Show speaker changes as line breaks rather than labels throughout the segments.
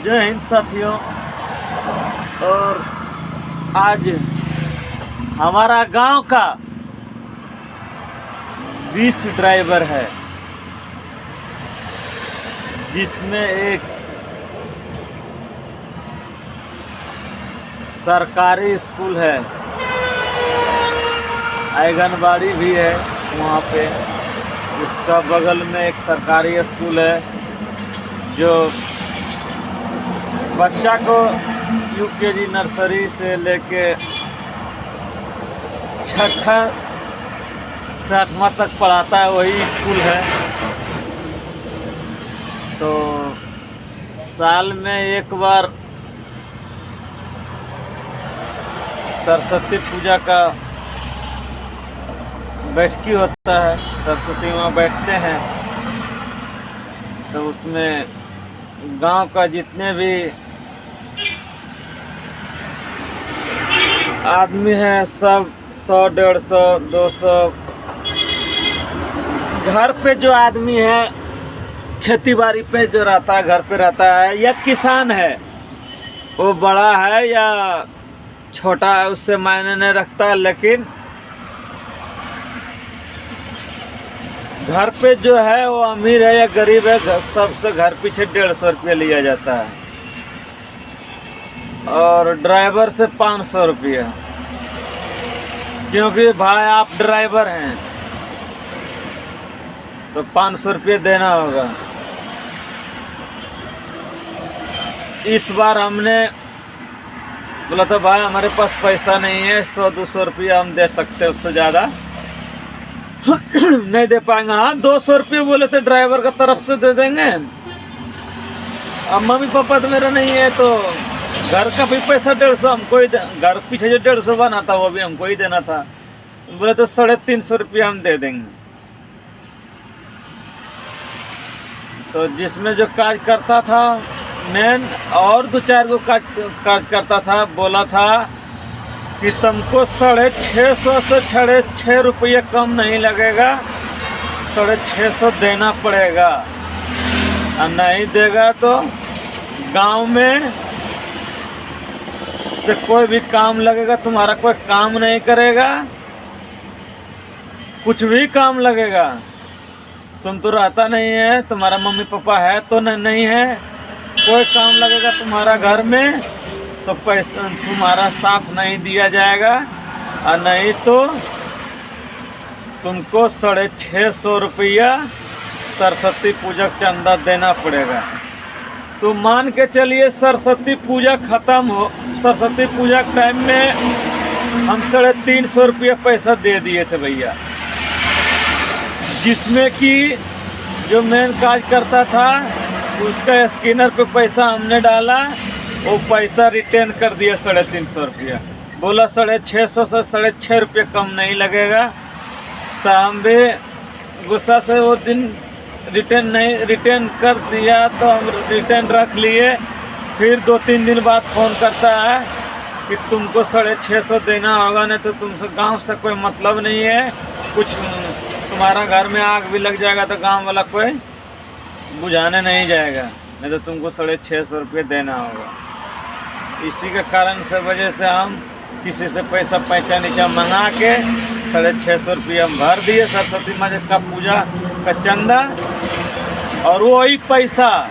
जय हिंद साथियों। और आज हमारा गांव का 20 ड्राइवर है, जिसमें एक सरकारी स्कूल है, आंगनबाड़ी भी है वहाँ पे। उसका बगल में एक सरकारी स्कूल है जो बच्चा को यूकेजी नर्सरी से लेके छठा से 8वां तक पढ़ाता है, वही स्कूल है। तो साल में एक बार सरस्वती पूजा का बैठकी होता है, सरस्वती वहाँ बैठते हैं। तो उसमें गांव का जितने भी आदमी हैं सब 100, 150, 200 घर पे जो आदमी है, खेती बाड़ी पे जो रहता है, घर पे रहता है, या किसान है, वो बड़ा है या छोटा है उससे मायने नहीं रखता। लेकिन घर पे जो है वो अमीर है या गरीब है, सबसे घर पीछे 150 रुपया लिया जाता है, और ड्राइवर से 500 रुपया, क्योंकि भाई आप ड्राइवर हैं तो 500 रुपये देना होगा। इस बार हमने बोला था भाई हमारे पास पैसा नहीं है, 100-200 रुपया हम दे सकते हैं, उससे ज़्यादा नहीं दे पाएंगे। हाँ 200 रुपये बोले थे ड्राइवर का तरफ से दे देंगे। अब मम्मी पापा तो मेरा नहीं है, तो घर का भी पैसा 150 हमको ही, घर पीछे जो 150 बना था वो भी हमको ही देना था। बोले तो 350 रुपया हम दे देंगे। तो जिसमें जो काज करता था मेन, और 2-4 गो काज करता था, बोला था कि तुमको 650 से 6.5 रुपये कम नहीं लगेगा, 650 देना पड़ेगा। और नहीं देगा तो गांव में से कोई भी काम लगेगा, तुम्हारा कोई काम नहीं करेगा, कुछ भी काम लगेगा। तुम तो रहता नहीं है, तुम्हारा मम्मी पापा है तो नहीं है, कोई काम लगेगा तुम्हारा घर में तो पैसा तुम्हारा साथ नहीं दिया जाएगा, और नहीं तो तुमको 650 रुपया सरस्वती पूजा चंदा देना पड़ेगा। तो मान के चलिए सरस्वती पूजा ख़त्म हो, सरस्वती पूजा के टाइम में हम 350 रुपया पैसा दे दिए थे भैया, जिसमें कि जो मेन काज करता था उसका स्कैनर पे पैसा हमने डाला, वो पैसा रिटर्न कर दिया 350 रुपया। बोला 650 से 6.5 रुपये कम नहीं लगेगा। तो हम भी गुस्सा से वो दिन रिटर्न कर दिया, तो हम रिटर्न रख लिए। फिर 2-3 दिन बाद फ़ोन करता है कि तुमको 650 देना होगा, नहीं तो तुमसे गांव से कोई मतलब नहीं है, कुछ तुम्हारा घर में आग भी लग जाएगा तो गांव वाला कोई बुझाने नहीं जाएगा, नहीं तो तुमको 650 रुपये देना होगा। इसी के कारण से वजह से हम किसी से पैसा पैंचा नीचा मंगा के 650 रुपये हम भर दिए सरस्वती माता का पूजा का चंदा। और वही पैसा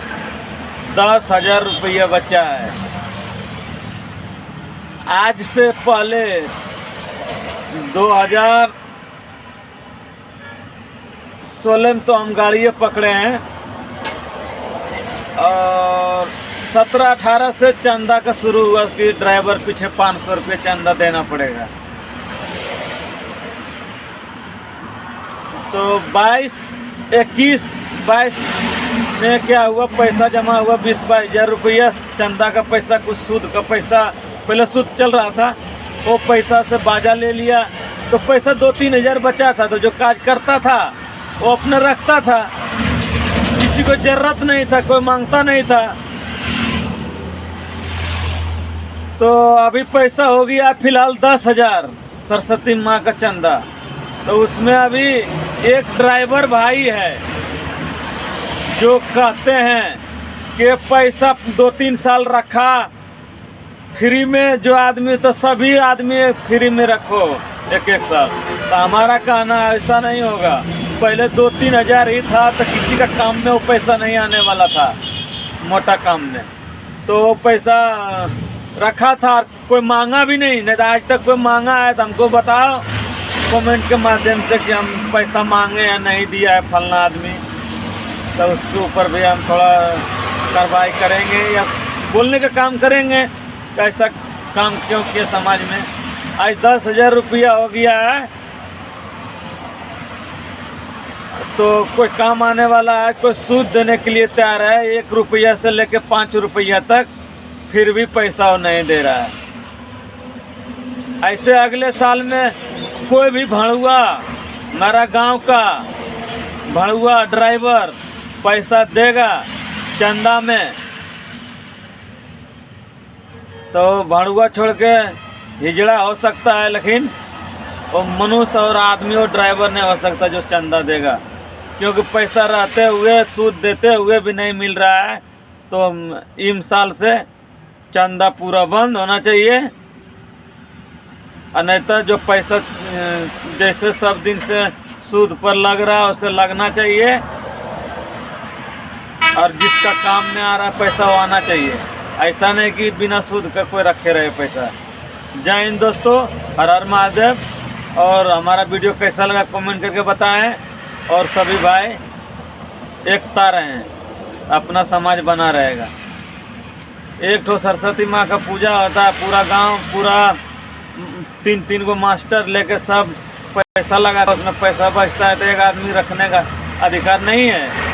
10,000 रुपया बचा है। आज से पहले 2016 में तो हम गाड़ियाँ पकड़े हैं, और 17-18 से चंदा का शुरू हुआ कि ड्राइवर पीछे 500 रुपये चंदा देना पड़ेगा। तो 21-22 में क्या हुआ, पैसा जमा हुआ 20-22 हज़ार रुपया चंदा का पैसा, कुछ सूद का पैसा, पहले सूद चल रहा था, वो पैसा से बाजा ले लिया। तो पैसा 2-3 हज़ार बचा था, तो जो काज करता था वो अपने रखता था, किसी को जरूरत नहीं था, कोई मांगता नहीं था। तो अभी पैसा हो गया फिलहाल 10,000 सरस्वती माँ का चंदा। तो उसमें अभी एक ड्राइवर भाई है जो कहते हैं के पैसा 2-3 साल रखा फ्री में, जो आदमी तो सभी आदमी फ्री में रखो 1-1 साल। तो हमारा कहना ऐसा नहीं होगा। पहले 2-3 हज़ार ही था तो किसी का काम में वो पैसा नहीं आने वाला था, मोटा काम में तो वो पैसा रखा था, कोई मांगा भी नहीं। नहीं तो आज तक कोई मांगा है तो हमको बताओ कमेंट के माध्यम से कि हम पैसा मांगे या नहीं दिया है फलना आदमी, तो उसके ऊपर भी हम थोड़ा कार्रवाई करेंगे या बोलने का काम करेंगे कि ऐसा काम क्यों किया समाज में। आज 10,000 रुपया हो गया है तो कोई काम आने वाला है, कोई सूद देने के लिए तैयार है 1 रुपया से लेके 5 रुपया तक, फिर भी पैसा वो नहीं दे रहा है। ऐसे अगले साल में कोई भी भड़ुआ, मेरा गांव का भड़ुआ ड्राइवर पैसा देगा चंदा में तो भड़ुआ छोड़ के हिजड़ा हो सकता है, लेकिन वो मनुष्य और आदमी और ड्राइवर नहीं हो सकता जो चंदा देगा, क्योंकि पैसा रहते हुए सूद देते हुए भी नहीं मिल रहा है। तो इन साल से चंदा पूरा बंद होना चाहिए, और नहीं तो जो पैसा जैसे सब दिन से सूद पर लग रहा है उसे लगना चाहिए, और जिसका काम में आ रहा है पैसा वो आना चाहिए। ऐसा नहीं कि बिना सूद का कोई रखे रहे पैसा। जय हिंद दोस्तों, हर हर महादेव। और हमारा वीडियो कैसा लगा कमेंट करके बताएं, और सभी भाई एकता रहें, अपना समाज बना रहेगा। एक ठो सरस्वती माँ का पूजा होता है, पूरा गांव पूरा 3-3 गो मास्टर लेके सब पैसा लगा, उसमें पैसा बचता है तो एक आदमी रखने का अधिकार नहीं है।